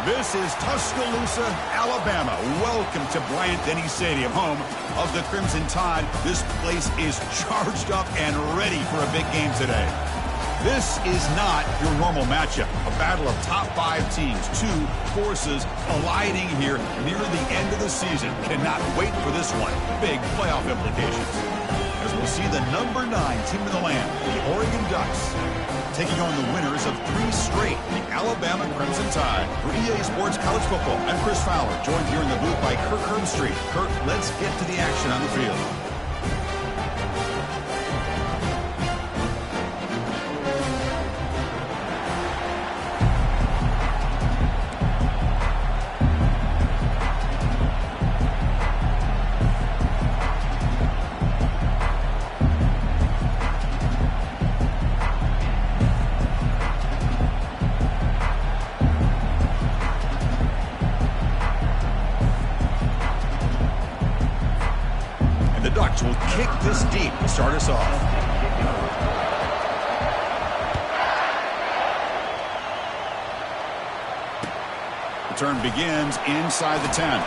This is Tuscaloosa, Alabama. Welcome to Bryant-Denny Stadium, home of the Crimson Tide. This place is charged up and ready for a big game today. This is not your normal matchup. A battle of top 5 teams, 2 forces colliding here near the end of the season. Cannot wait for this one. Big playoff implications. As we'll see the number 9 team in the land, the Oregon Ducks, taking on the winners of 3 straight, the Alabama Crimson Tide. For EA Sports College Football, I'm Chris Fowler, joined here in the booth by Kirk Herbstreit. Kirk, let's get to the action on the field. Will kick this deep to start us off. The turn begins inside the 10.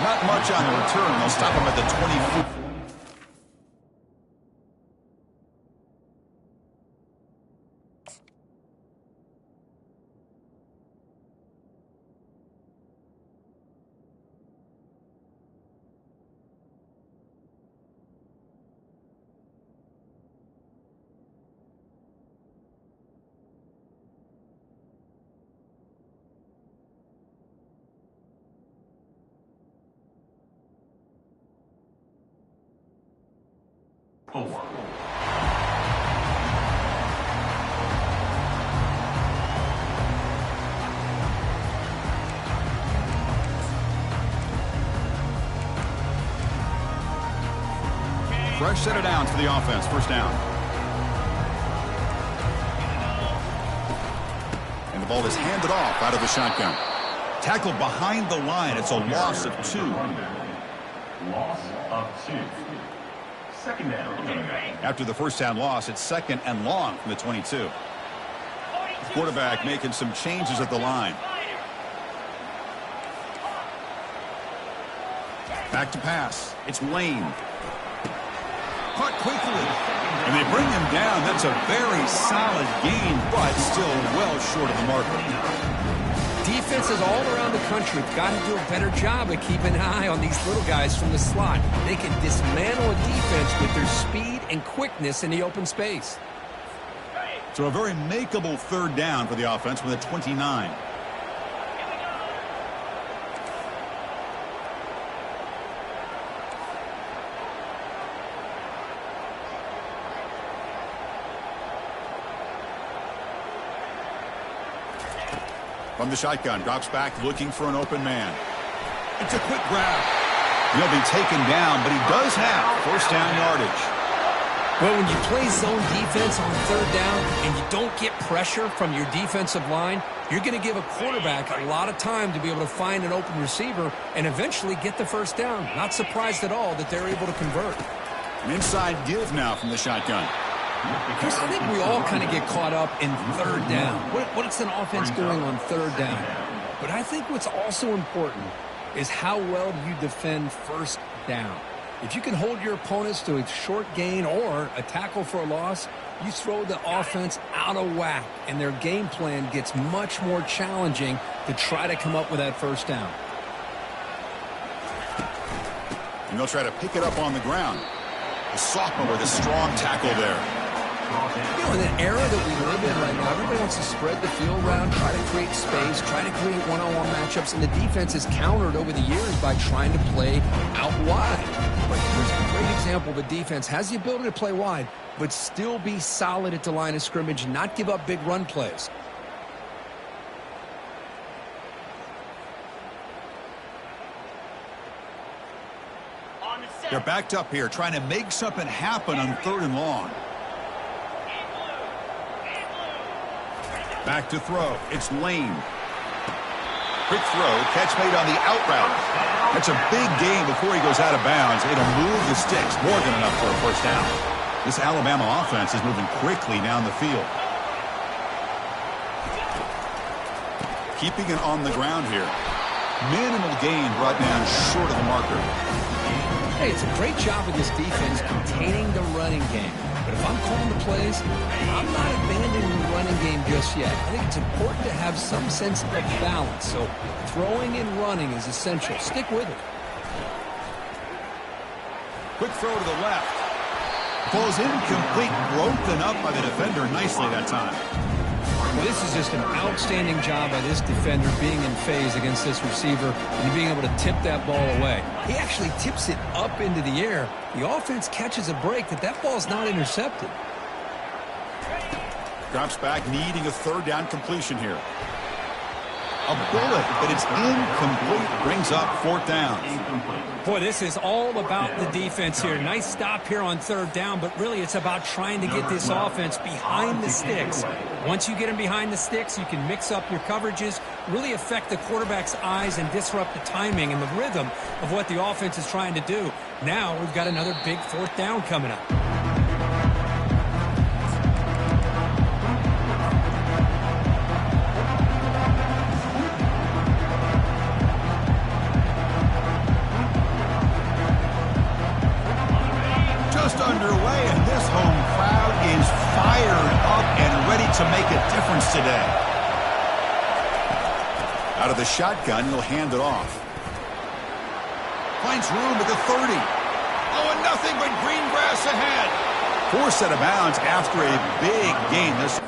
Not much on the return. They'll stop him at the 24. Fresh set of downs for the offense. First down. And the ball is handed off out of the shotgun. Tackled behind the line. It's a loss of 2. Loss of 2. Second down. After the first down loss, it's second and long from the 22. The quarterback making some changes at the line. Back to pass. It's Lane. Caught quickly. And they bring him down. That's a very solid gain, but still well short of the marker. Defenses all around the country have got to do a better job of keeping an eye on these little guys from the slot. They can dismantle a defense with their speed and quickness in the open space. So a very makeable third down for the offense with a 29. From the shotgun, drops back, looking for an open man. It's a quick grab. He'll be taken down, but he does have first down yardage. Well, when you play zone defense on third down and you don't get pressure from your defensive line, you're going to give a quarterback a lot of time to be able to find an open receiver and eventually get the first down. Not surprised at all that they're able to convert. An inside give now from the shotgun. Because I think we all kind of get caught up in third down. What's an offense doing on third down? But I think what's also important is how well do you defend first down. If you can hold your opponents to a short gain or a tackle for a loss, you throw the offense out of whack, and their game plan gets much more challenging to try to come up with that first down. And they'll try to pick it up on the ground. The sophomore with a strong tackle there. You know, in the era that we live in right now, everybody wants to spread the field around, try to create space, try to create one-on-one matchups, and the defense is countered over the years by trying to play out wide. But here's a great example. The defense has the ability to play wide, but still be solid at the line of scrimmage and not give up big run plays. They're backed up here, trying to make something happen on third and long. Back to throw. It's Lane. Quick throw. Catch made on the out route. That's a big gain before he goes out of bounds. It'll move the sticks. More than enough for a first down. This Alabama offense is moving quickly down the field. keeping it on the ground here. Minimal gain brought down short of the marker. Hey, it's a great job of this defense containing the running game. But if I'm calling the plays, I'm not abandoning the running game just yet. I think it's important to have some sense of balance. So throwing and running is essential. Stick with it. Quick throw to the left. Ball's incomplete, broken up by the defender nicely that time. Well, this is just an outstanding job by this defender being in phase against this receiver and being able to tip that ball away. He actually tips it up into the air. The offense catches a break that ball's not intercepted. Drops back, needing a third down completion here. A bullet, but it's incomplete. Brings up fourth down. Boy, this is all about the defense here. Nice stop here on third down, but really it's about trying to get this offense behind the sticks. Once you get them behind the sticks, you can mix up your coverages, really affect the quarterback's eyes and disrupt the timing and the rhythm of what the offense is trying to do. Now we've got another big fourth down coming up. Underway, and this home crowd is fired up and ready to make a difference today. Out of the shotgun, he'll hand it off. Finds room at the 30. Oh, and nothing but green grass ahead. Forced out of bounds after a big gain. This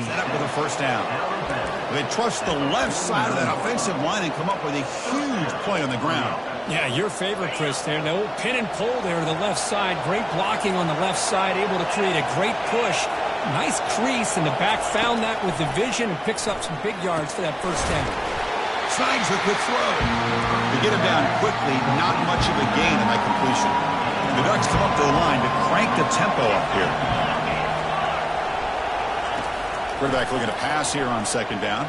set up with a first down. They trust the left side of that offensive line and come up with a huge play on the ground. Yeah, your favorite, Chris, there. The old pin and pull there to the left side. Great blocking on the left side, able to create a great push. Nice crease, and the back found that with the vision and picks up some big yards for that first down. Snags a quick throw. To get him down quickly, not much of a gain in that completion. The Ducks come up to the line to crank the tempo up here. Quarterback looking to pass here on second down.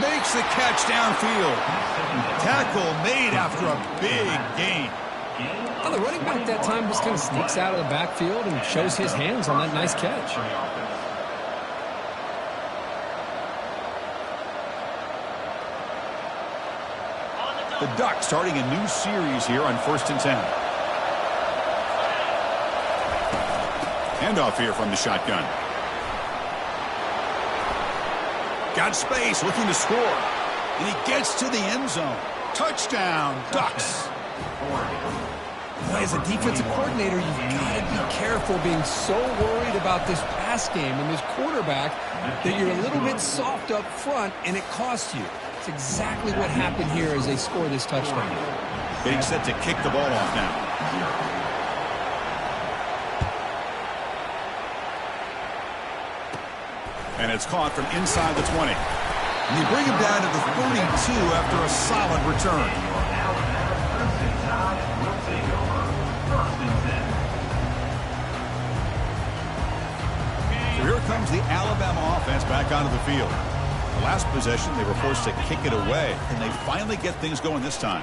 Makes the catch downfield. Tackle made after a big gain. Well, the running back that time just kind of sneaks out of the backfield and shows his hands on that nice catch. The Ducks starting a new series here on 1st and 10. Handoff here from the shotgun. Got space, looking to score. And he gets to the end zone. Touchdown, Ducks. Boy, as a defensive coordinator, you've got to be careful being so worried about this pass game and this quarterback that you're a little bit soft up front and it costs you. It's exactly what happened here as they score this touchdown. Getting set to kick the ball off now. And it's caught from inside the 20. And they bring him down to the 42 after a solid return. So here comes the Alabama offense back onto the field. The last possession, they were forced to kick it away, and they finally get things going this time.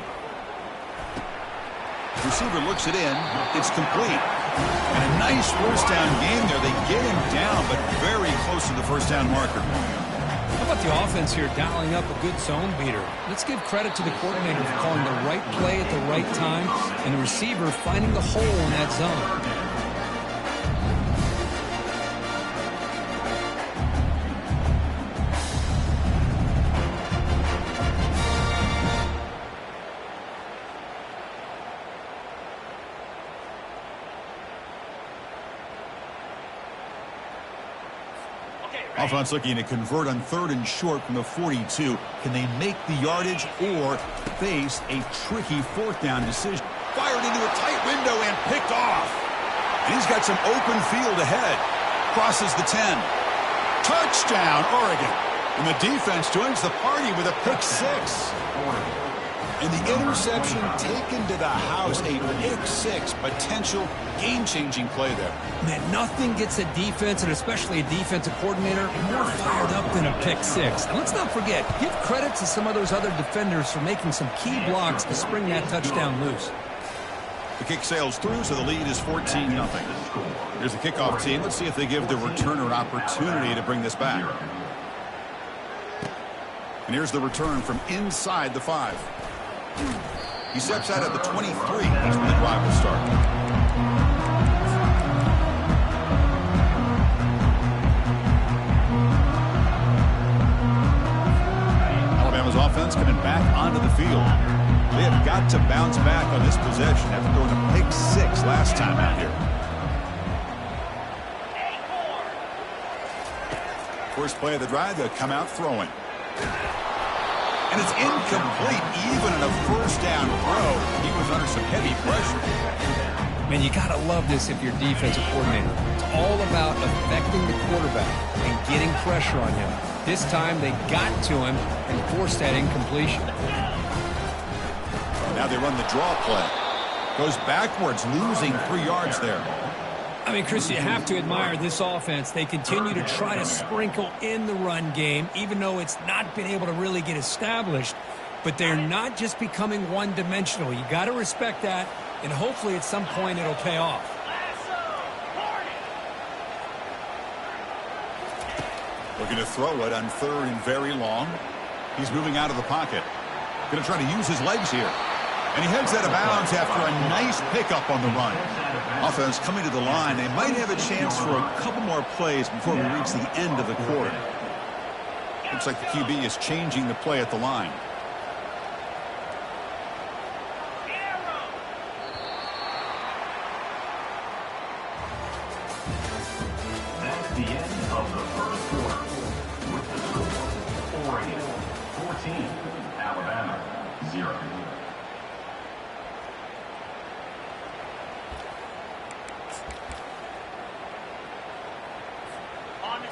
The receiver looks it in. It's complete. And a nice first down game there. They get him down, but very close to the first down marker. How about the offense here dialing up a good zone beater? Let's give credit to the coordinator for calling the right play at the right time and the receiver finding the hole in that zone. Offense looking to convert on 3rd and short from the 42. Can they make the yardage or face a tricky 4th down decision? fired into a tight window and picked off. And he's got some open field ahead. Crosses the 10. Touchdown, Oregon. And the defense joins the party with a pick 6. And the interception taken to the house, a pick 6, potential game-changing play there. Man, nothing gets a defense, and especially a defensive coordinator, more fired up than a pick 6. And let's not forget, give credit to some of those other defenders for making some key blocks to spring that touchdown loose. The kick sails through, so the lead is 14-0. Here's the kickoff team. Let's see if they give the returner an opportunity to bring this back. And here's the return from inside the 5. He steps out at the 23. That's when the drive will start. Alabama's offense coming back onto the field. They have got to bounce back on this possession after throwing a pick 6 last time out here. First play of the drive, they'll come out throwing. And it's incomplete, even in a first down throw. He was under some heavy pressure. Man, you got to love this if you're defensive coordinator. It's all about affecting the quarterback and getting pressure on him. This time they got to him and forced that incompletion. Now they run the draw play. Goes backwards, losing 3 yards there. I mean, Chris, you have to admire this offense. They continue to try to sprinkle in the run game, even though it's not been able to really get established. But they're not just becoming one-dimensional. You got to respect that, and hopefully at some point it'll pay off. Looking to throw it on 3rd and very long. He's moving out of the pocket. Going to try to use his legs here. And he heads out of bounds after a nice pickup on the run. Offense coming to the line. They might have a chance for a couple more plays before we reach the end of the quarter. Looks like the QB is changing the play at the line. That's the end of the first quarter. With the score, Oregon 14, Alabama 0.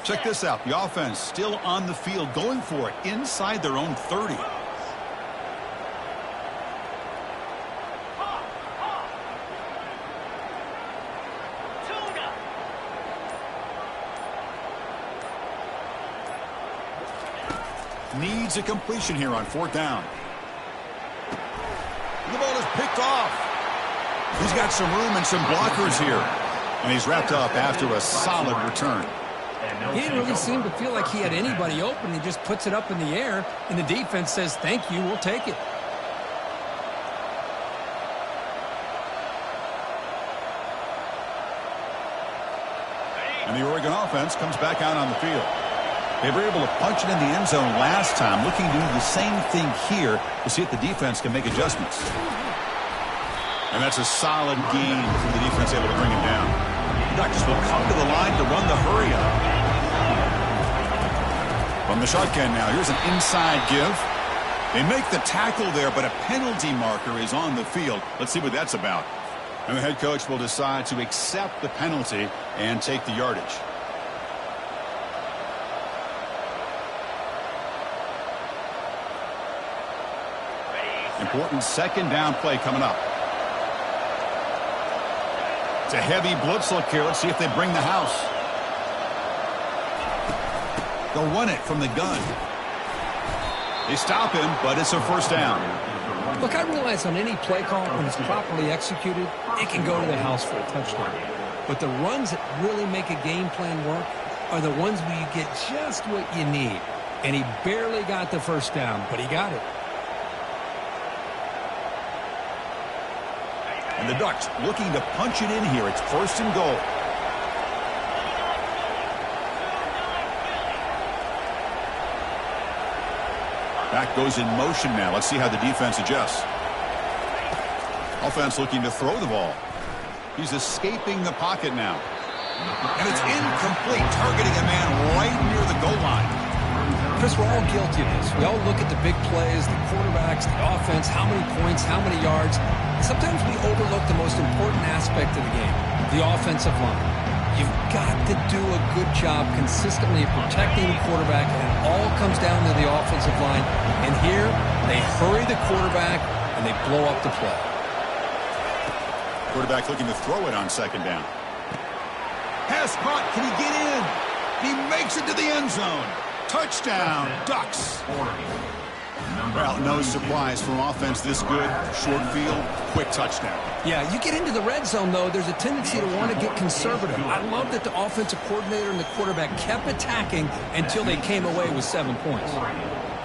Check this out. The offense still on the field, going for it inside their own 30. Needs a completion here on 4th down. The ball is picked off. He's got some room and some blockers here. And he's wrapped up after a solid return. He didn't really seem to feel like he had anybody open. He just puts it up in the air, and the defense says, thank you, we'll take it. And the Oregon offense comes back out on the field. They were able to punch it in the end zone last time, looking to do the same thing here to see if the defense can make adjustments. And that's a solid game for the defense, able to bring him down. Ducks will come to the line to run the hurry up. From the shotgun now, here's an inside give. They make the tackle there, but a penalty marker is on the field. Let's see what that's about. And the head coach will decide to accept the penalty and take the yardage. Important 2nd down play coming up. It's a heavy blitz look here. Let's see if they bring the house. They'll run it from the gun. They stop him, but it's a 1st down. Look, I realize on any play call, when it's properly executed, it can go to the house for a touchdown. But the runs that really make a game plan work are the ones where you get just what you need. And he barely got the 1st down, but he got it. And the Ducks looking to punch it in here. It's 1st and goal. Back goes in motion now. Let's see how the defense adjusts. Offense looking to throw the ball. He's escaping the pocket now. And it's incomplete, targeting a man right near the goal line. Chris, we're all guilty of this. We all look at the big plays, the quarterbacks, the offense, how many points, how many yards. Sometimes we overlook the most important aspect of the game, the offensive line. You've got to do a good job consistently of protecting the quarterback, and it all comes down to the offensive line. And here, they hurry the quarterback, and they blow up the play. Quarterback looking to throw it on second down. Pass caught. Can he get in? He makes it to the end zone. Touchdown, Ducks. Well, no surprise from offense this good. Short field, quick touchdown. Yeah, you get into the red zone, though, there's a tendency to want to get conservative. I love that the offensive coordinator and the quarterback kept attacking until they came away with 7 points.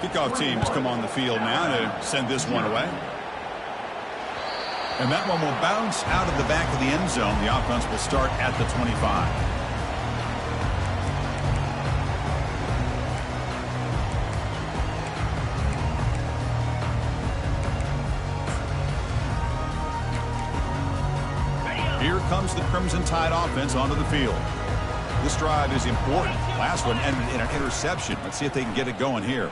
Kickoff teams come on the field now to send this one away. And that one will bounce out of the back of the end zone. The offense will start at the 25. Here comes the Crimson Tide offense onto the field. This drive is important. Last one ended in an interception. Let's see if they can get it going here.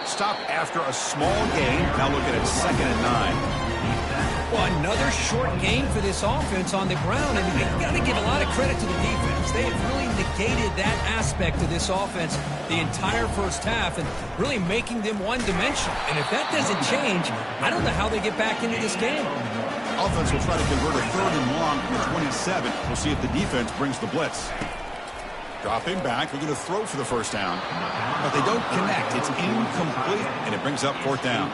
Stop after a small gain. Now looking at 2nd and 9. Well, another short game for this offense on the ground, and you got to give a lot of credit to the defense. They have really negated that aspect of this offense the entire first half and really making them one-dimensional. And if that doesn't change, I don't know how they get back into this game. Offense will try to convert a 3rd and long from the 27. We'll see if the defense brings the blitz. Dropping back, they're going to throw for the first down. But they don't connect. It's incomplete, and it brings up 4th down.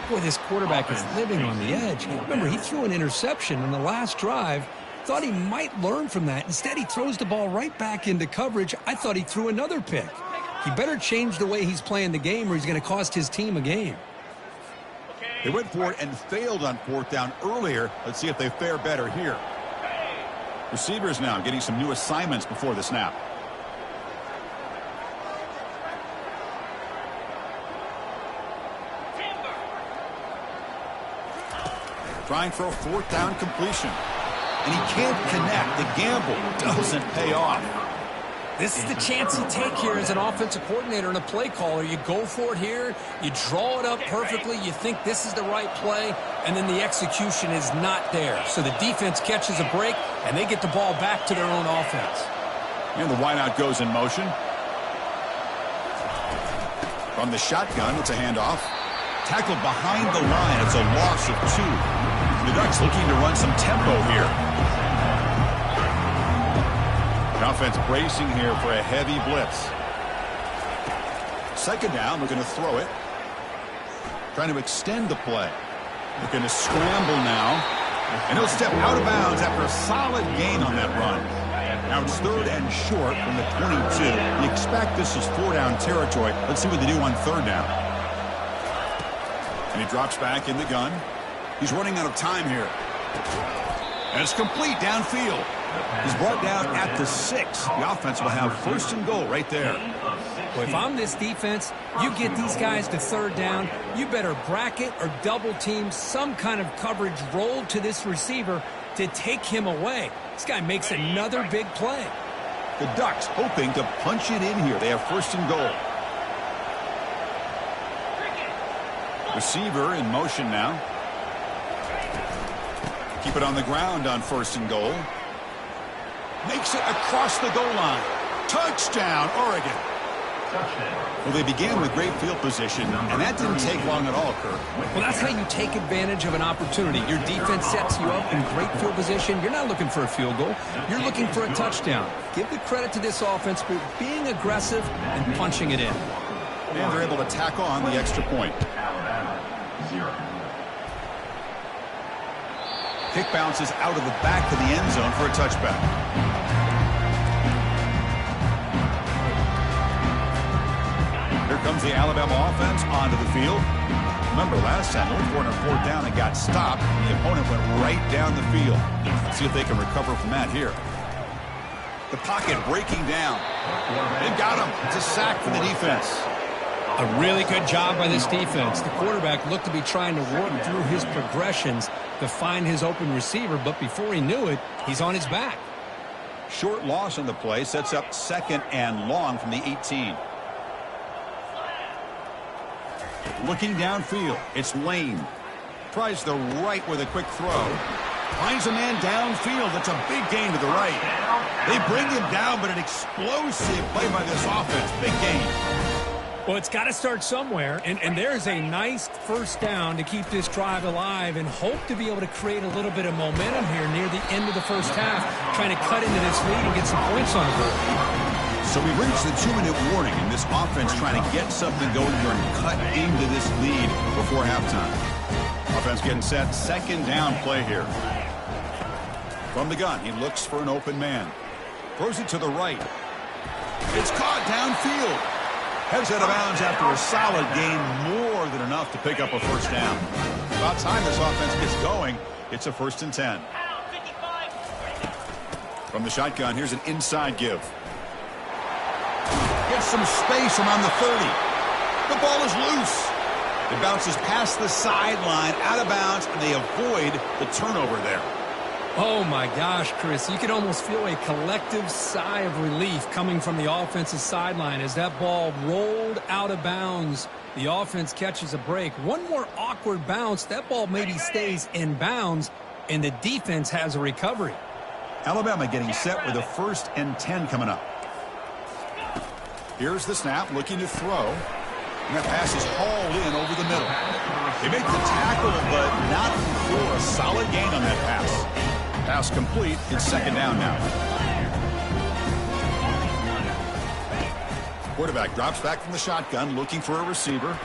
Boy, this quarterback is living on the edge. Remember, he threw an interception in the last drive. Thought he might learn from that. Instead, he throws the ball right back into coverage. I thought he threw another pick. He better change the way he's playing the game or he's going to cost his team a game. They went for it and failed on 4th down earlier. Let's see if they fare better here. Receivers now getting some new assignments before the snap. Trying for a 4th down completion. And he can't connect. The gamble doesn't pay off. This is the chance you take here as an offensive coordinator and a play caller. You go for it here. You draw it up perfectly. You think this is the right play, and then the execution is not there. So the defense catches a break, and they get the ball back to their own offense. And the wideout goes in motion. From the shotgun, it's a handoff. Tackled behind the line. It's a loss of 2. The Ducks looking to run some tempo here. The offense bracing here for a heavy blitz. 2nd down, looking to throw it. Trying to extend the play. Looking to scramble now. And he'll step out of bounds after a solid gain on that run. Now it's 3rd and short from the 22. You expect this is 4-down territory. Let's see what they do on 3rd down. And he drops back in the gun. He's running out of time here. And it's complete downfield. He's brought down at the 6. The offense will have 1st and goal right there. Well, if I'm this defense, you get these guys to 3rd down, you better bracket or double team some kind of coverage roll to this receiver to take him away. This guy makes another big play. The Ducks hoping to punch it in here. They have 1st and goal. Receiver in motion now. Keep it on the ground on 1st and goal. Makes it across the goal line. Touchdown, Oregon. Well, they began with great field position, and that didn't take long at all, Kirk. Well, that's how you take advantage of an opportunity. Your defense sets you up in great field position. You're not looking for a field goal. You're looking for a touchdown. Give the credit to this offense for being aggressive and punching it in. And they're able to tack on the extra point. Kick bounces out of the back of the end zone for a touchback. Here comes the Alabama offense onto the field. Remember, last time, they went for it on 4th down and got stopped. The opponent went right down the field. Let's see if they can recover from that here. The pocket breaking down. They've got him. It's a sack for the defense. A really good job by this defense. The quarterback looked to be trying to work through his progressions to find his open receiver, but before he knew it, he's on his back. Short loss on the play sets up 2nd and long from the 18. Looking downfield, it's Lane. Tries the right with a quick throw. Finds a man downfield. That's a big gain to the right. They bring him down, but an explosive play by this offense. Big gain. Well, it's got to start somewhere, and there's a nice first down to keep this drive alive and hope to be able to create a little bit of momentum here near the end of the first half, trying to cut into this lead and get some points on the board. So we've reached the 2-minute warning, and this offense trying to get something going here and cut into this lead before halftime. Offense getting set. 2nd down play here. From the gun, he looks for an open man. Throws it to the right. It's caught downfield. Heads out of bounds after a solid gain, more than enough to pick up a first down. About time this offense gets going. It's a 1st and 10. From the shotgun, here's an inside give. Gets some space around the 30. The ball is loose. It bounces past the sideline, out of bounds, and they avoid the turnover there. Oh, my gosh, Chris. You can almost feel a collective sigh of relief coming from the offensive sideline as that ball rolled out of bounds. The offense catches a break. One more awkward bounce. That ball maybe stays in bounds, and the defense has a recovery. Alabama getting set with a 1st and 10 coming up. Here's the snap, looking to throw. And that pass is hauled in over the middle. They make the tackle, but not before a solid gain on that pass. Pass complete. It's 2nd down now. Quarterback drops back from the shotgun, looking for a receiver.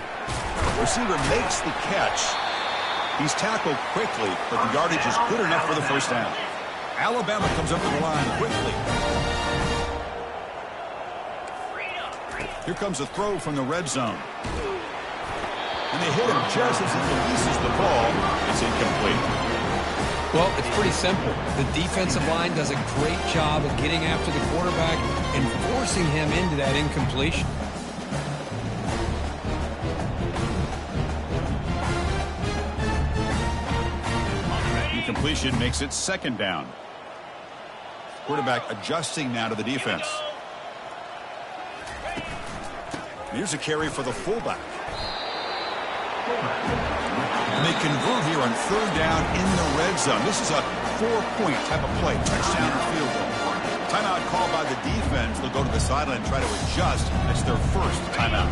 Receiver makes the catch. He's tackled quickly, but the yardage is good enough for the first down. Alabama comes up to the line quickly. Here comes a throw from the red zone. And they hit him just as he releases the ball. It's incomplete. Well, it's pretty simple. The defensive line does a great job of getting after the quarterback and forcing him into that incompletion. Incompletion makes it 2nd down. Quarterback adjusting now to the defense. Here's a carry for the fullback. And they convert here on 3rd down in the red zone. This is a 4-point type of play, touchdown or field goal. Timeout called by the defense. They'll go to the sideline and try to adjust. It's their first timeout.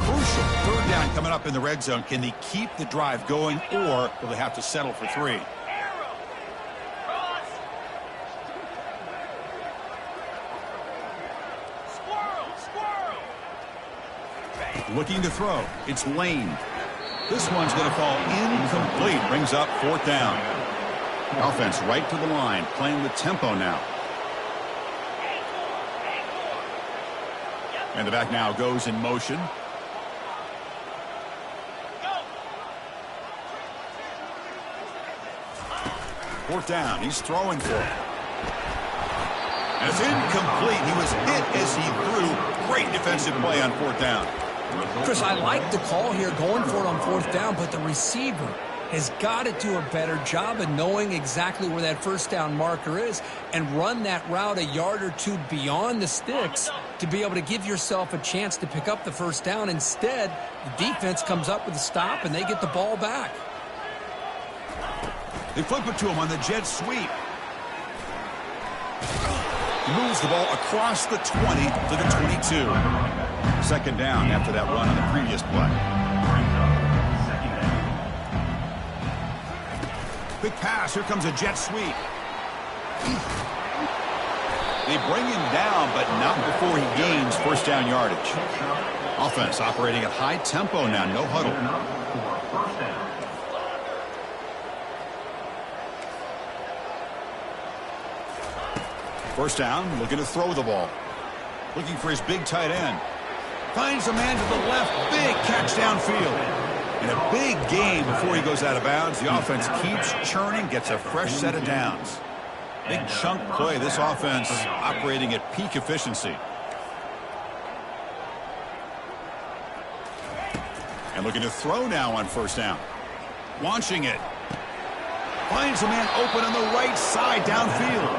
Crucial 3rd down coming up in the red zone. Can they keep the drive going, or will they have to settle for 3? Looking to throw. It's Lane. This one's going to fall incomplete. Brings up 4th down. Offense right to the line, playing with tempo now. And the back now goes in motion. Fourth down. He's throwing for it. And it's incomplete. He was hit as he threw. Great defensive play on 4th down. Chris, I like the call here going for it on 4th down, but the receiver has got to do a better job of knowing exactly where that first down marker is and run that route a yard or two beyond the sticks to be able to give yourself a chance to pick up the first down. Instead, the defense comes up with a stop and they get the ball back. They flip it to him on the jet sweep. He moves the ball across the 20 to the 22. 2nd down after that run on the previous play. Big pass. Here comes a jet sweep. They bring him down, but not before he gains first down yardage. Offense operating at high tempo now. No huddle. First down, looking to throw the ball. Looking for his big tight end. Finds a man to the left. Big catch downfield. And a big gain before he goes out of bounds. The offense keeps churning, gets a fresh set of downs. Big chunk play. This offense operating at peak efficiency. And looking to throw now on first down. Launching it. Finds a man open on the right side downfield.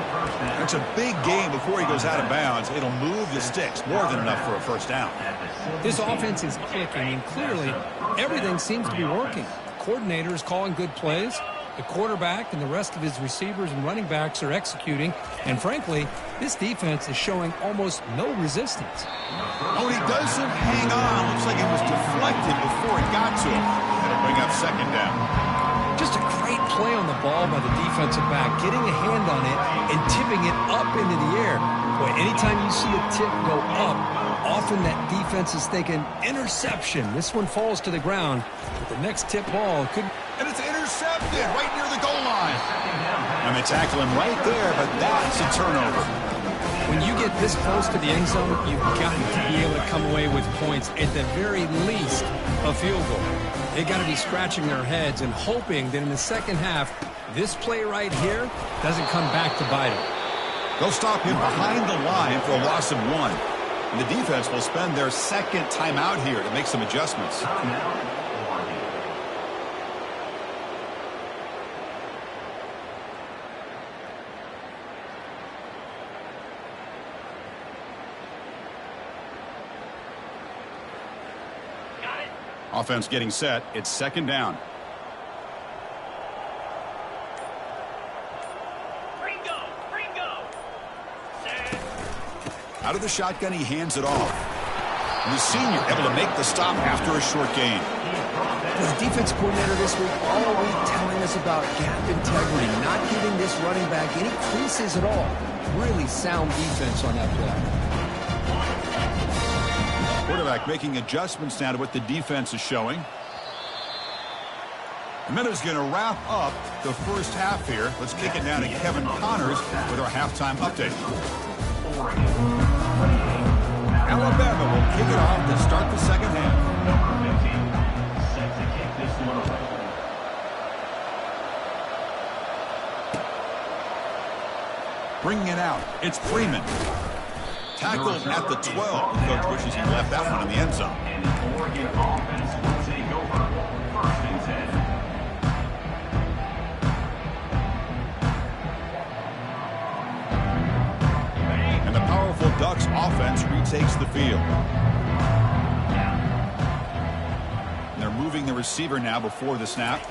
That's a big gain before he goes out of bounds. It'll move the sticks, more than enough for a first down. This offense is clicking, and clearly everything seems to be working. The coordinator is calling good plays. The quarterback and the rest of his receivers and running backs are executing. And frankly, this defense is showing almost no resistance. Oh, he doesn't hang on. Looks like it was deflected before it got to him. That'll bring up second down. Just a great play on the ball by the defensive back, getting a hand on it and tipping it up into the air. Boy, anytime you see a tip go up, often that defense is thinking interception. This one falls to the ground, but the next tip ball could... And it's intercepted right near the goal line. And they tackle him right there, but that's a turnover. When you get this close to the end zone, you've got to be able to come away with points, at the very least, a field goal. They got to be scratching their heads and hoping that in the second half, this play right here doesn't come back to bite them. They'll stop him behind the line for a loss of 1. And the defense will spend their second timeout here to make some adjustments. Offense getting set. It's second down. Out of the shotgun, he hands it off. And the senior able to make the stop after a short gain. The defense coordinator this week all week telling us about gap integrity, not giving this running back any creases at all. Really sound defense on that play. Quarterback making adjustments now to what the defense is showing. A minute's going to wrap up the first half here. Let's kick it down to Kevin Connors with our halftime update. Alabama will kick it off to start the second half. Number 15, set to kick this one away. Bringing it out, it's Freeman. Tackled at the 12. The coach wishes he left that one in the end zone. And the Oregon offense will take over. First and 10. And the powerful Ducks offense retakes the field. And they're moving the receiver now before the snap.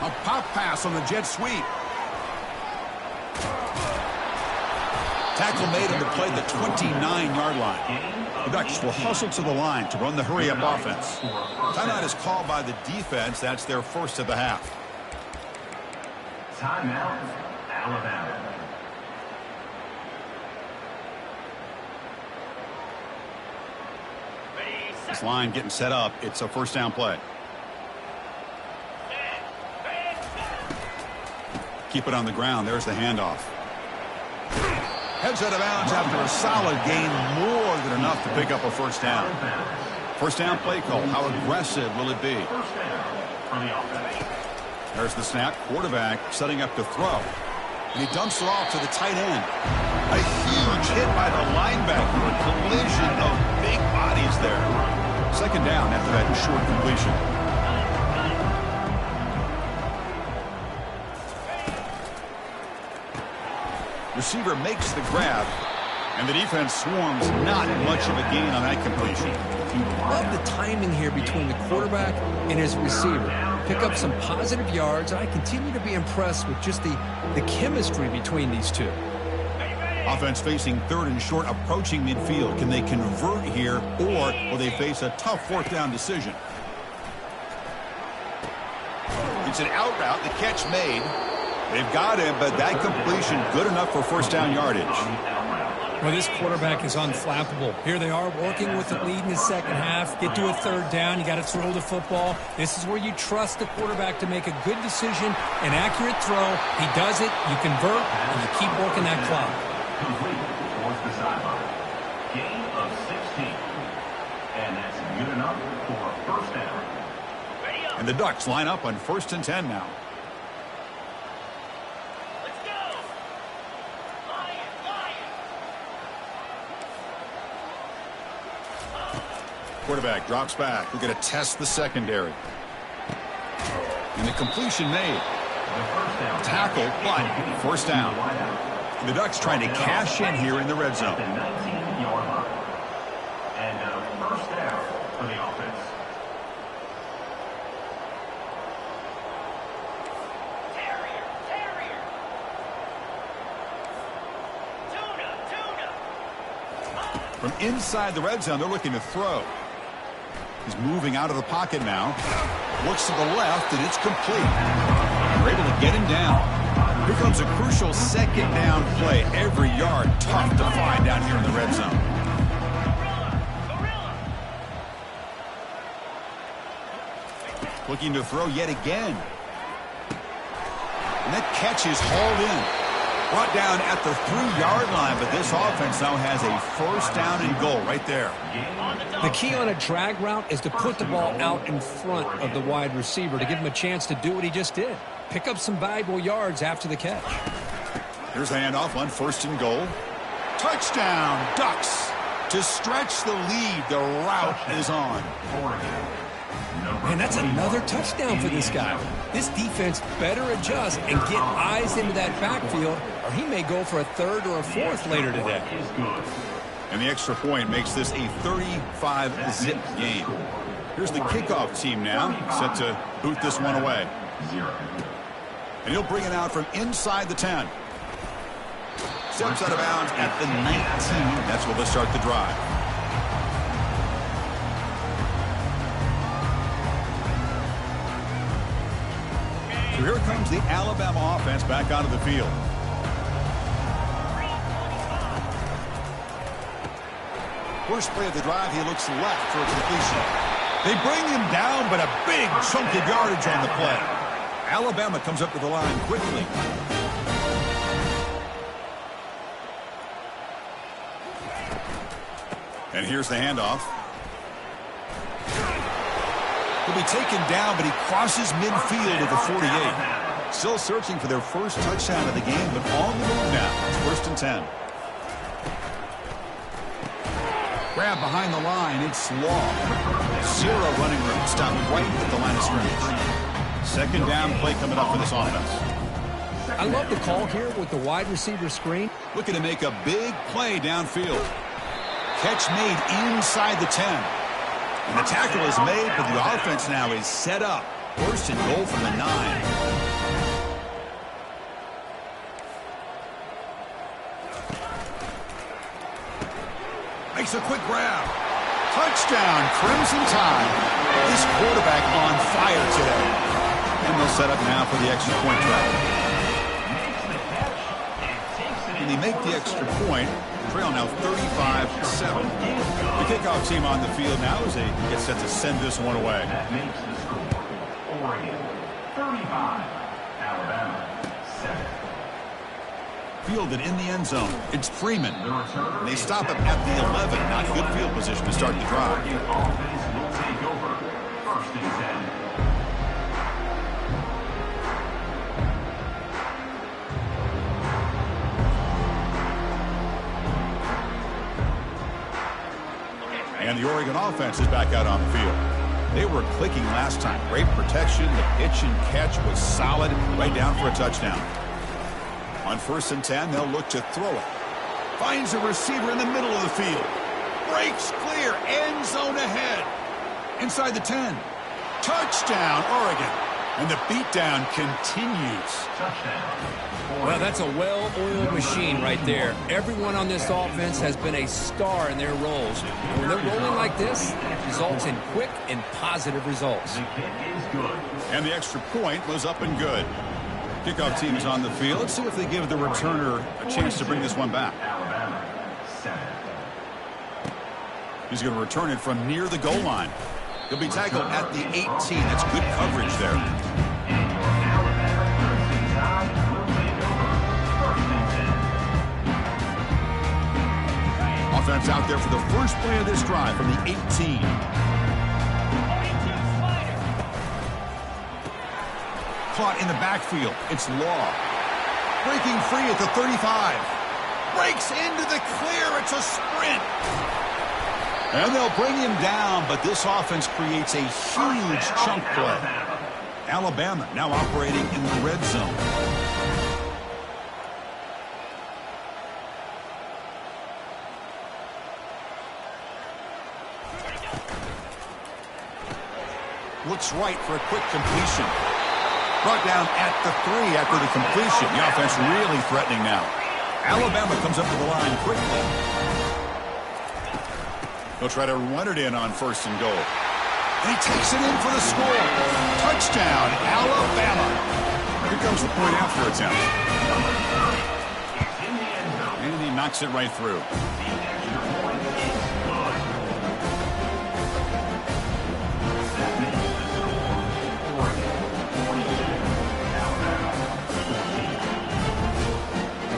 A pop pass on the jet sweep. Tackle made on the play, the 29-yard line. The Ducks will hustle to the line to run the hurry-up offense. Timeout is called by the defense. That's their first of the half. Timeout, Alabama. This line getting set up. It's a first down play. Keep it on the ground. There's the handoff. Heads out of bounds after a solid gain, more than enough to pick up a first down. First down play call. How aggressive will it be? There's the snap. Quarterback setting up to throw. And he dumps it off to the tight end. A huge hit by the linebacker. A collision of big bodies there. Second down after that short completion. Receiver makes the grab, and the defense swarms. Not much of a gain on that completion. Love the timing here between the quarterback and his receiver. Pick up some positive yards. I continue to be impressed with just the chemistry between these two. Offense facing third and short, approaching midfield. Can they convert here, or will they face a tough fourth down decision? It's an out route. The catch made. They've got him, but that completion good enough for first down yardage. Well, this quarterback is unflappable. Here they are working with the lead in the second half. Get to a third down. You got to throw the football. This is where you trust the quarterback to make a good decision, an accurate throw. He does it, you convert, and you keep working that clock. Complete towards the sideline. Gain of 16. And that's good enough for a first down. And the Ducks line up on 1st and 10 now. Quarterback drops back. We're going to test the secondary. And the completion made. Tackle, but first down. The Ducks trying to cash in here in the red zone. The 19-yard line. And first down for the offense. From inside the red zone, they're looking to throw. He's moving out of the pocket now. Looks to the left, and it's complete. They're able to get him down. Here comes a crucial second down play. Every yard tough to find down here in the red zone. Looking to throw yet again. And that catch is hauled in. Brought down at the 3-yard line, but this offense now has a first down and goal right there. The key on a drag route is to put the ball out in front of the wide receiver to give him a chance to do what he just did. Pick up some valuable yards after the catch. Here's the handoff on first and goal. Touchdown, Ducks. To stretch the lead, the route is on. Man, that's another touchdown for this guy. This defense better adjust and get eyes into that backfield, or he may go for a third or a fourth later today. And the extra point makes this a 35-zip game. Here's the kickoff team now, set to boot this one away. And he'll bring it out from inside the 10. Steps out of bounds at the 19. That's where they'll start the drive. So here comes the Alabama offense back onto the field. First play of the drive, he looks left for a completion. They bring him down, but a big chunk of yardage on the play. Alabama comes up to the line quickly. And here's the handoff. He'll be taken down, but he crosses midfield at the 48. Still searching for their first touchdown of the game, but on the move now. It's first and 10. Grab behind the line. It's Law. Zero running room. Stopped right at the line of scrimmage. Second down play coming up for this offense. I love the call here with the wide receiver screen. Looking to make a big play downfield. Catch made inside the 10. And the tackle is made, but the offense now is set up. First and goal from the 9. Makes a quick grab. Touchdown, Crimson Tide. This quarterback on fire today. And they'll set up now for the extra point try. And they make the extra point. Trail now 35-7. The kickoff team on the field now as they get set to send this one away. That makes the score. Oregon 35, Alabama 7. Fielded in the end zone. It's Freeman. And they stop him at the 11. Not good field position to start the drive. Oregon offense will take over. First and 10. And the Oregon offense is back out on the field. They were clicking last time. Great protection. The pitch and catch was solid. Right down for a touchdown. On first and 10, they'll look to throw it. Finds a receiver in the middle of the field. Breaks clear. End zone ahead. Inside the 10. Touchdown, Oregon. And the beatdown continues. Well, that's a well-oiled machine right there. Everyone on this offense has been a star in their roles. And when they're rolling like this, it results in quick and positive results. And the extra point was up and good. Kickoff team is on the field. Let's see if they give the returner a chance to bring this one back. He's going to return it from near the goal line. He'll be tackled at the 18. That's good coverage there. Offense out there for the first play of this drive from the 18. Caught in the backfield. It's Law. Breaking free at the 35. Breaks into the clear. It's a sprint. And they'll bring him down, but this offense creates a huge chunk play. Alabama now operating in the red zone. Looks right for a quick completion. Brought down at the 3 after the completion. The offense really threatening now. Alabama comes up to the line quickly. They'll try to run it in on 1st and goal. And he takes it in for the score. Touchdown, Alabama. Here comes the point after attempt. And he knocks it right through.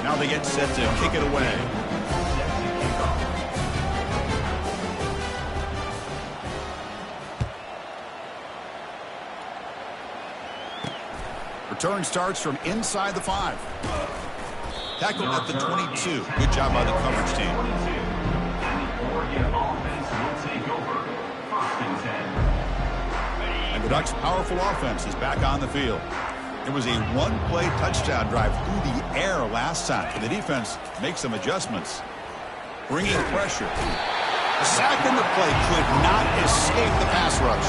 Now they get set to kick it away. Return starts from inside the 5. Tackled at the 22. Good job by the coverage team. And the Ducks' powerful offense is back on the field. It was a one-play touchdown drive through the air last time. The defense makes some adjustments. Bringing pressure. The sack in the play could not escape the pass rush.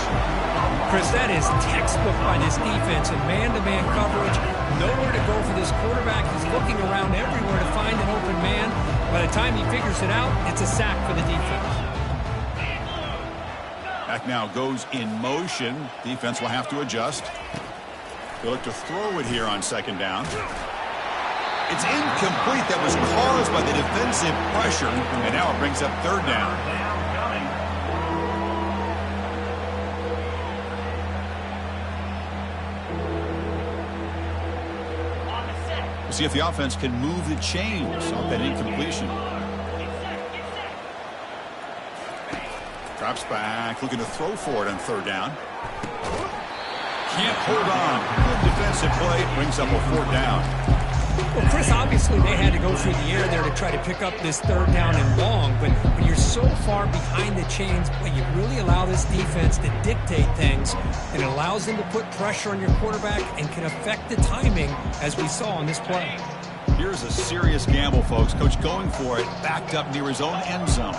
Chris, that is textbook by this defense in man-to-man coverage. Nowhere to go for this quarterback. He's looking around everywhere to find an open man. By the time he figures it out, it's a sack for the defense. Back now goes in motion. Defense will have to adjust. They'll look to throw it here on 2nd down. It's incomplete. That was caused by the defensive pressure. And now it brings up 3rd down. We'll see if the offense can move the chains off that incompletion. Drops back, looking to throw for it on 3rd down. Can't hold on. Good defensive play. Brings up a 4th down. Well, Chris, obviously they had to go through the air there to try to pick up this 3rd down and long, but when you're so far behind the chains, well, you really allow this defense to dictate things, and it allows them to put pressure on your quarterback and can affect the timing, as we saw on this play. Here's a serious gamble, folks. Coach going for it, backed up near his own end zone.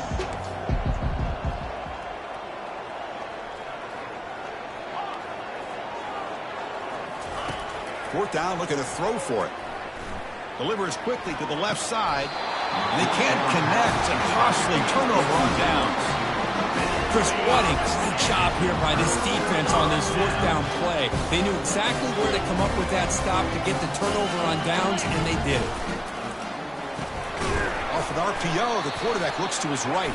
Fourth down, looking to throw for it. Delivers quickly to the left side. And they can't connect. A costly turnover on downs. Chris, what a great job here by this defense on this 4th down play. They knew exactly where to come up with that stop to get the turnover on downs, and they did it. Off an RPO, the quarterback looks to his right.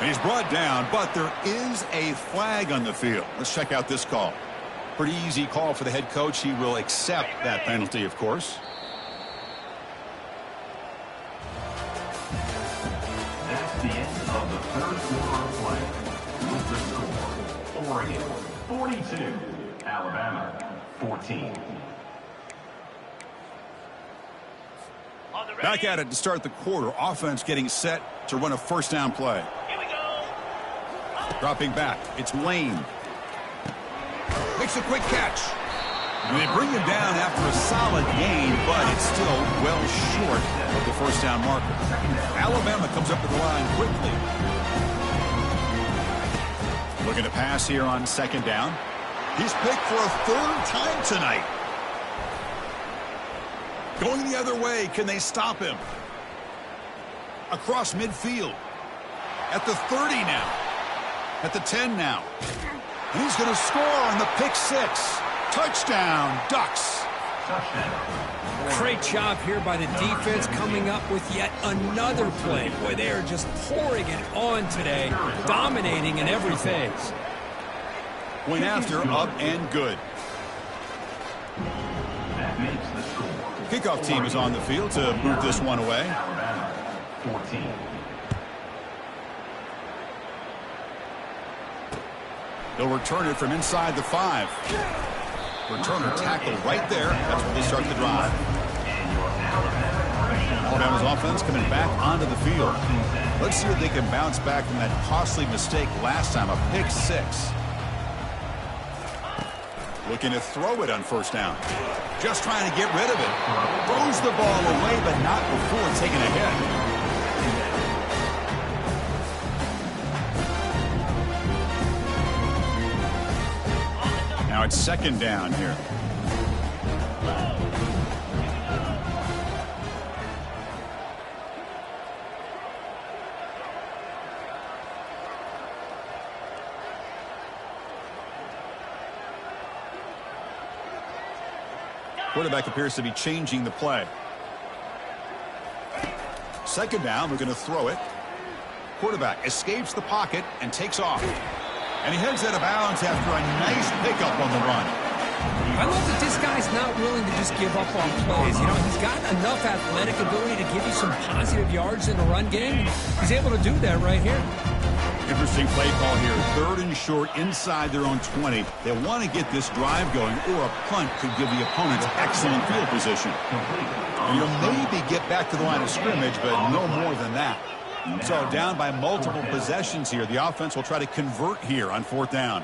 And he's brought down, but there is a flag on the field. Let's check out this call. Pretty easy call for the head coach. He will accept that penalty, of course. That's the end of the 3rd quarter of play. With the score, Oregon 42, Alabama 14. Back at it to start the quarter. Offense getting set to run a 1st down play. Here we go. Dropping back. It's Lane. Makes a quick catch. And they bring him down after a solid gain, but it's still well short of the 1st down marker. Alabama comes up to the line quickly. Looking to pass here on 2nd down. He's picked for a 3rd time tonight. Going the other way, can they stop him? Across midfield. At the 30 now. At the 10 now. And he's going to score on the pick 6. Touchdown, Ducks. Great job here by the defense coming up with yet another play. Boy, they are just pouring it on today, dominating in every phase. Point after, up and good. That makes the score. Kickoff team is on the field to move this one away. Alabama 14. They'll return it from inside the 5. Returner tackled right there. That's where they start the drive. Alabama's offense coming back onto the field. Let's see if they can bounce back from that costly mistake last time, a pick 6. Looking to throw it on first down. Just trying to get rid of it. Throws the ball away, but not before taking a hit. Now it's second down here. Quarterback appears to be changing the play. Second down, we're going to throw it. Quarterback escapes the pocket and takes off. And he heads out of bounds after a nice pickup on the run. I love that this guy's not willing to just give up on plays. You know, he's got enough athletic ability to give you some positive yards in the run game. He's able to do that right here. Interesting play call here. Third and short inside their own 20. They want to get this drive going, or a punt could give the opponents excellent field position. And you'll maybe get back to the line of scrimmage, but no more than that. So down by multiple possessions here. The offense will try to convert here on fourth down.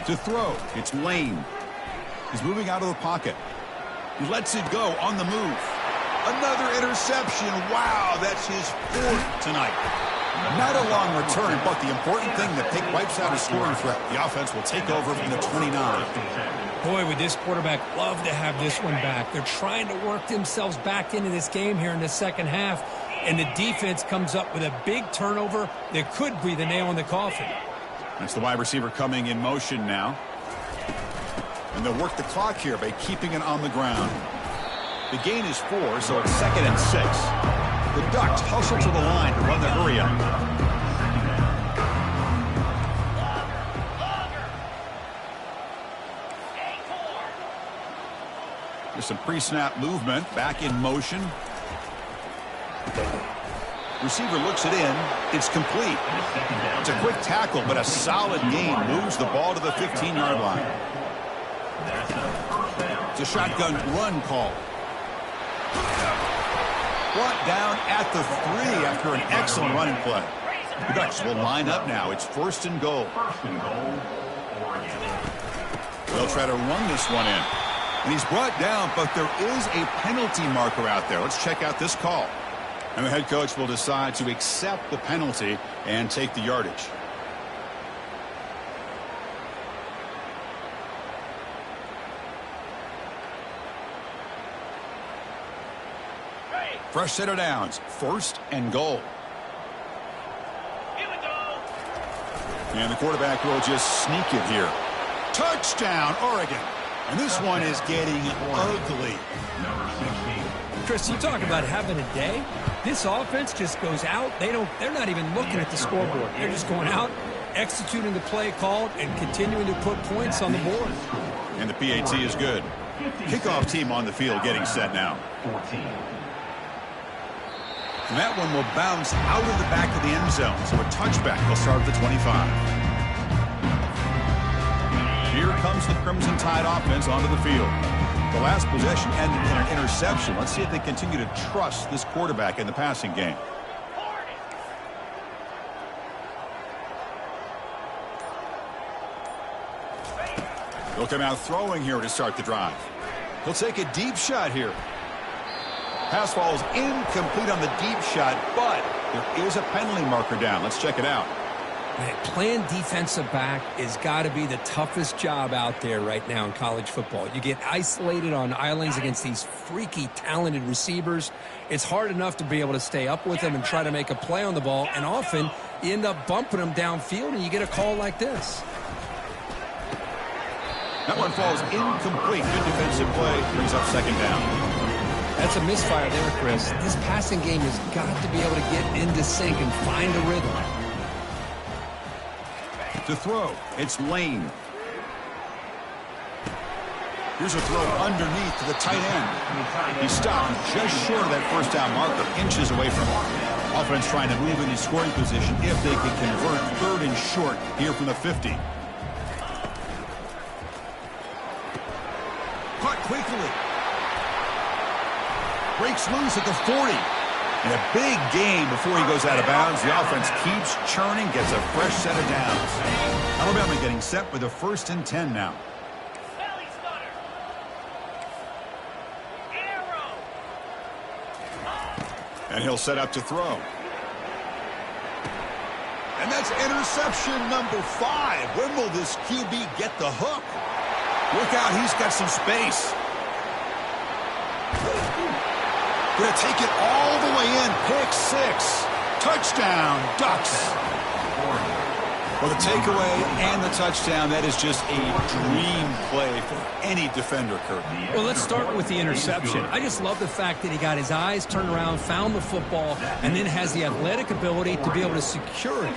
To throw, it's Lane. He's moving out of the pocket. He lets it go on the move. Another interception. Wow, that's his fourth tonight. Not a long return, but the important thing that wipes out a scoring threat. The offense will take over from the 29. Boy, would this quarterback love to have this one back. They're trying to work themselves back into this game here in the second half, and the defense comes up with a big turnover that could be the nail in the coffin. That's the wide receiver coming in motion now. And they'll work the clock here by keeping it on the ground. The gain is 4, so it's 2nd and 6. The Ducks hustle to the line to run the hurry up. There's some pre-snap movement. Back in motion. Receiver looks it in. It's complete. It's a quick tackle, but a solid gain moves the ball to the 15-yard line. It's a shotgun run call. Brought down at the 3 after an excellent running play. The Ducks will line up now. It's 1st and goal. They'll try to run this one in. And he's brought down, but there is a penalty marker out there. Let's check out this call. And the head coach will decide to accept the penalty and take the yardage. Fresh set of downs. 1st and goal. Here we go. And the quarterback will just sneak it here. Touchdown, Oregon. And this one is getting ugly. Chris, you talk about having a day. This offense just goes out. They're not even looking at the scoreboard. They're just going out, executing the play called, and continuing to put points on the board. And the PAT is good. Kickoff team on the field getting set now. And that one will bounce out of the back of the end zone. So a touchback will start at the 25. Here comes the Crimson Tide offense onto the field. The last possession ended in an interception. Let's see if they continue to trust this quarterback in the passing game. They'll come out throwing here to start the drive. He'll take a deep shot here. Pass falls incomplete on the deep shot, but there is a penalty marker down. Let's check it out. Man, playing defensive back has got to be the toughest job out there right now in college football. You get isolated on islands against these freaky, talented receivers. It's hard enough to be able to stay up with them and try to make a play on the ball, and often you end up bumping them downfield, and you get a call like this. That one falls incomplete. Good defensive play. Brings up 2nd down. That's a misfire there, Chris. This passing game has got to be able to get into sync and find a rhythm. To throw, it's Lane. Here's a throw underneath to the tight end. He stopped just short of that first down marker, inches away from it. Offense trying to move into scoring position if they can convert. 3rd and short here from the 50. Caught quickly. Breaks loose at the 40. And a big gain before he goes out of bounds. The offense keeps churning, gets a fresh set of downs. Alabama getting set with a 1st and 10 now. And he'll set up to throw. And that's interception number 5. When will this QB get the hook? Look out, he's got some space. Going to take it all the way in. Pick 6. Touchdown, Ducks. Well, the takeaway and the touchdown, that is just a dream play for any defender, Kirk. Well, let's start with the interception. I just love the fact that he got his eyes turned around, found the football, and then has the athletic ability to be able to secure it.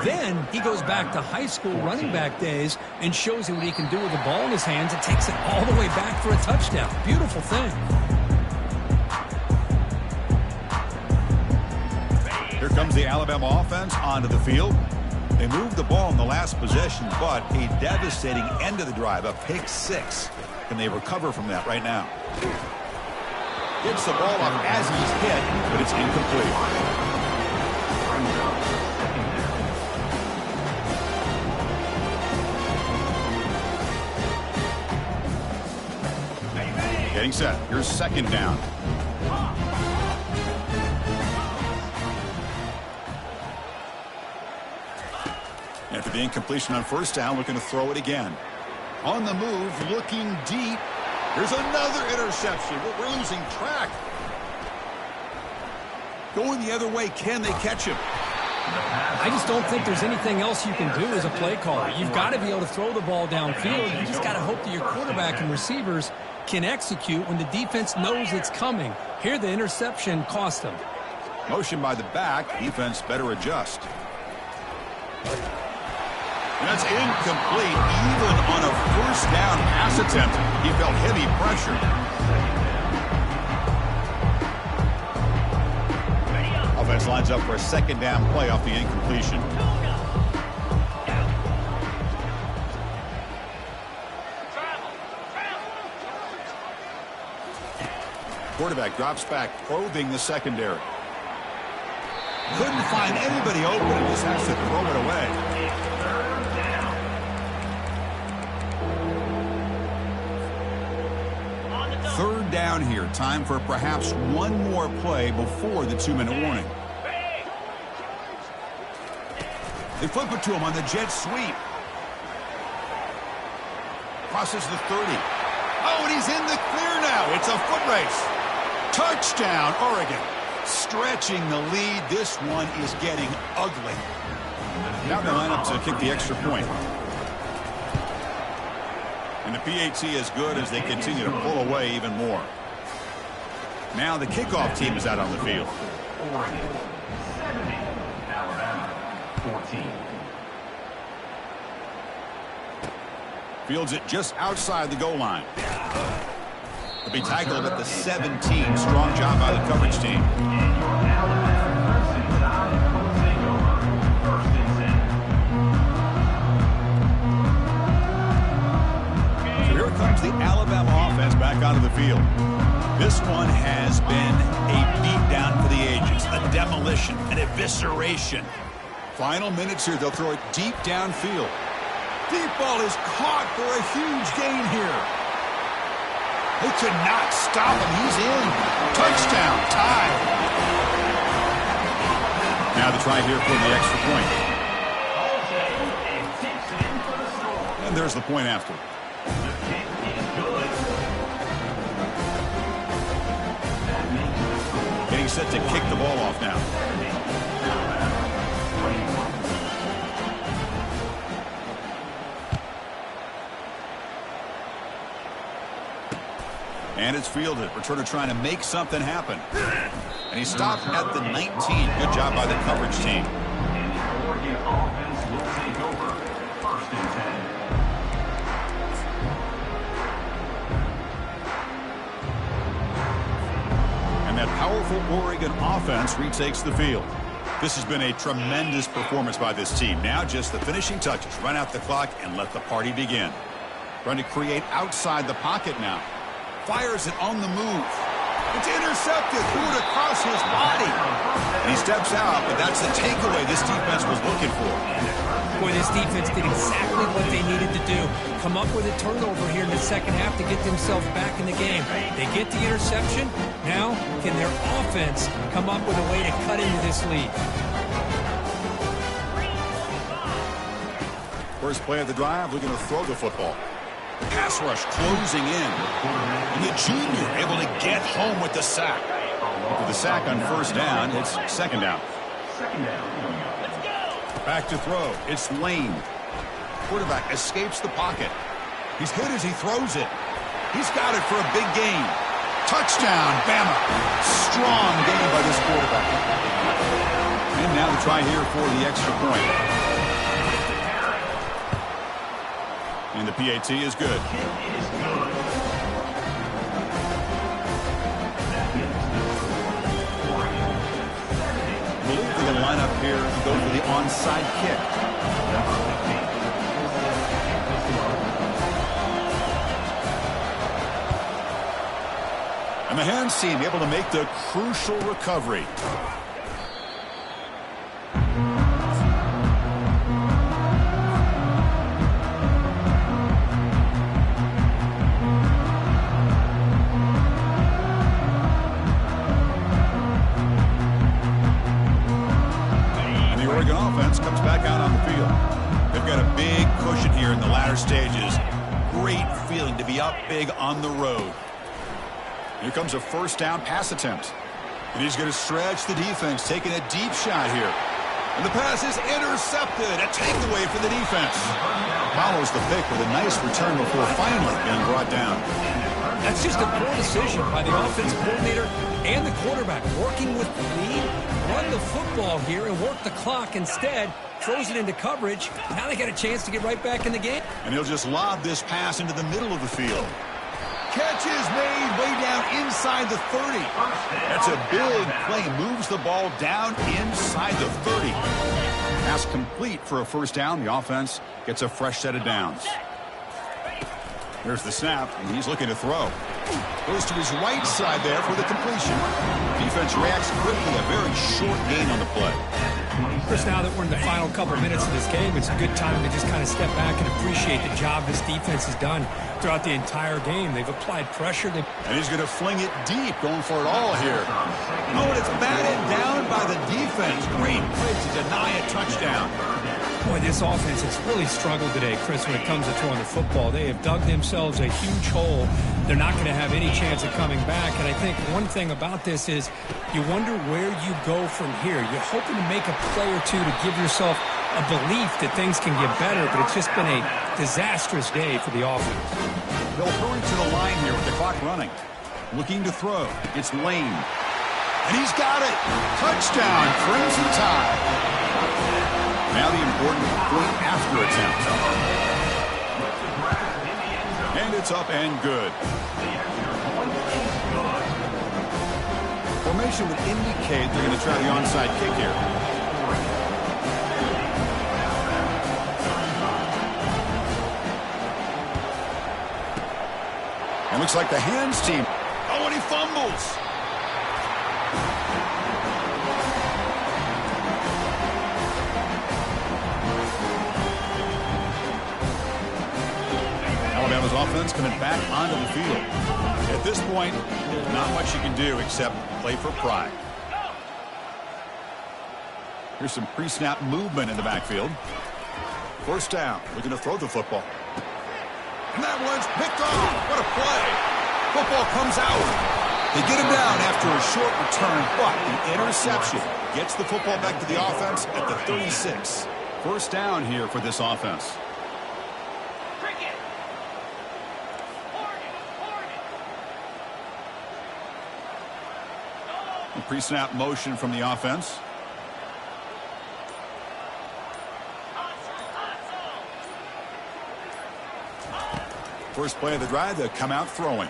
Then he goes back to high school running back days and shows you what he can do with the ball in his hands and takes it all the way back for a touchdown. Beautiful thing. Here comes the Alabama offense onto the field. They moved the ball in the last possession, but a devastating end of the drive, a pick 6. Can they recover from that right now? Gets the ball up as he's hit, but it's incomplete. Getting set. Here's 2nd down. After the incompletion on 1st down, looking to throw it again. On the move, looking deep. Here's another interception. We're losing track. Going the other way, can they catch him? I just don't think there's anything else you can do as a play caller. You've got to be able to throw the ball downfield. You just got to hope that your quarterback and receivers can execute when the defense knows it's coming. Here, the interception cost them. Motion by the back. Defense better adjust. And that's incomplete, even on a 1st down pass attempt. He felt heavy pressure. Offense lines up for a 2nd down play off the incompletion. Quarterback drops back, probing the secondary. Couldn't find anybody open and just has to throw it away. 3rd down here. Time for perhaps one more play before the 2-minute warning. They flip it to him on the jet sweep. Crosses the 30. Oh, and he's in the clear now. It's a foot race. Touchdown, Oregon. Stretching the lead. This one is getting ugly. Now they line up to kick the extra point. And the PAT is good as they continue to pull away even more. Now the kickoff team is out on the field. Oregon 70, Alabama 14. Fields it just outside the goal line. He'll be tackled at the 17. Strong job by the coverage team. So here comes the Alabama offense back onto the field. This one has been a beatdown for the ages, a demolition, an evisceration. Final minutes here, they'll throw it deep downfield. Deep ball is caught for a huge gain here. They could not stop him. He's in. Touchdown. Tie. Now the try here for the extra point. And there's the point after. Getting set to kick the ball off now. And it's fielded. Returner trying to make something happen. And he stopped at the 19. Good job by the coverage team. And the Oregon offense will take over. 1st and 10. And that powerful Oregon offense retakes the field. This has been a tremendous performance by this team. Now just the finishing touches. Run out the clock and let the party begin. Trying to create outside the pocket now. Fires it on the move. It's intercepted. Threw it across his body. And he steps out, but that's the takeaway this defense was looking for. Boy, this defense did exactly what they needed to do. Come up with a turnover here in the second half to get themselves back in the game. They get the interception. Now, can their offense come up with a way to cut into this lead? First play of the drive, looking to throw the football. Pass rush closing in. And the junior able to get home with the sack. With the sack on first down, it's second down. Back to throw. It's Lane. Quarterback escapes the pocket. He's hit as he throws it. He's got it for a big gain. Touchdown, Bama. Strong game by this quarterback. And now the try here for the extra point. And the PAT is good. I believe they're going to line up here to go for the onside kick. And the hands team able to make the crucial recovery. Comes back out on the field. They've got a big cushion here in the latter stages. Great feeling to be up big on the road. Here comes a first down pass attempt. And he's going to stretch the defense, taking a deep shot here. And the pass is intercepted. A takeaway for the defense. Follows the pick with a nice return before finally being brought down. That's just a poor decision by the offensive coordinator and the quarterback. Working with the lead, run the football here and work the clock instead. Throws it into coverage. Now they got a chance to get right back in the game. And he'll just lob this pass into the middle of the field. Catch is made way down inside the 30. That's a big play. Moves the ball down inside the 30. Pass complete for a first down. The offense gets a fresh set of downs. Here's the snap, and he's looking to throw. Goes to his right side there for the completion. Defense reacts quickly. A very short gain on the play. Chris, now that we're in the final couple minutes of this game, it's a good time to just kind of step back and appreciate the job this defense has done throughout the entire game. They've applied pressure. And he's going to fling it deep, going for it all here. Oh, and it's batted down by the defense. Great play to deny a touchdown. Boy, this offense has really struggled today, Chris, when it comes to throwing the football. They have dug themselves a huge hole. They're not going to have any chance of coming back. And I think one thing about this is you wonder where you go from here. You're hoping to make a play or two to give yourself a belief that things can get better, but it's just been a disastrous day for the offense. They'll hurry to the line here with the clock running. Looking to throw. It's Lane. And he's got it. Touchdown, Crimson Tide. Now the important point after attempt. And it's up and good. Formation would indicate they're going to try the onside kick here. And looks like the hands team. Oh, and he fumbles. Alabama's offense coming back onto the field. At this point, not much you can do except play for pride. Here's some pre-snap movement in the backfield. First down, looking to throw the football. And that one's picked off. What a play. Football comes out. They get him down after a short return, but the interception gets the football back to the offense at the 36. First down here for this offense. Pre-snap motion from the offense. First play of the drive, they'll come out throwing.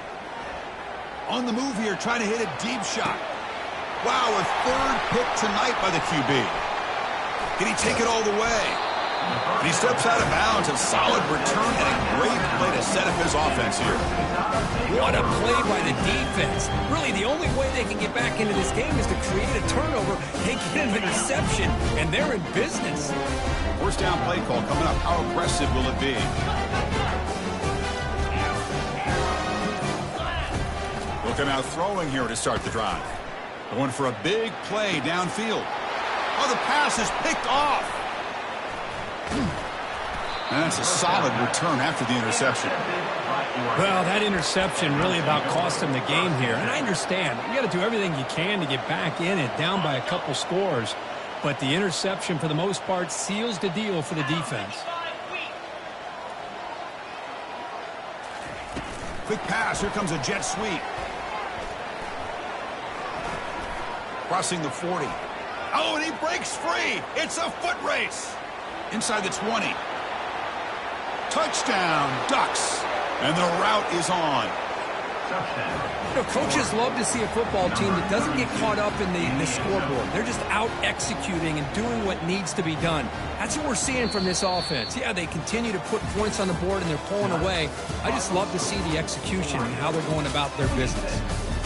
On the move here, trying to hit a deep shot. Wow, a third pick tonight by the QB. Can he take it all the way? And he steps out of bounds. A solid return and a great play to set up his offense here. What a play by the defense. Really, the only way they can get back into this game is to create a turnover and get an interception, and they're in business. First down play call coming up. How aggressive will it be? Looking out throwing here to start the drive. Going for a big play downfield. Oh, the pass is picked off. And that's a solid return after the interception. Well, that interception really about cost him the game here. And I understand. You got to do everything you can to get back in it, down by a couple scores. But the interception, for the most part, seals the deal for the defense. Quick pass. Here comes a jet sweep. Crossing the 40. Oh, and he breaks free. It's a foot race. Inside the 20. Touchdown, Ducks. And the route is on. You know, coaches love to see a football team that doesn't get caught up in the scoreboard. They're just out executing and doing what needs to be done. That's what we're seeing from this offense. Yeah, they continue to put points on the board and they're pulling away. I just love to see the execution and how they're going about their business.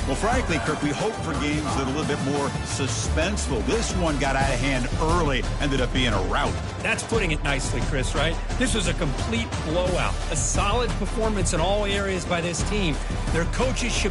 Well, frankly, Kirk, we hope for games that are a little bit more suspenseful. This one got out of hand early, ended up being a rout. That's putting it nicely, Chris, right? This was a complete blowout. A solid performance in all areas by this team. Their coaches should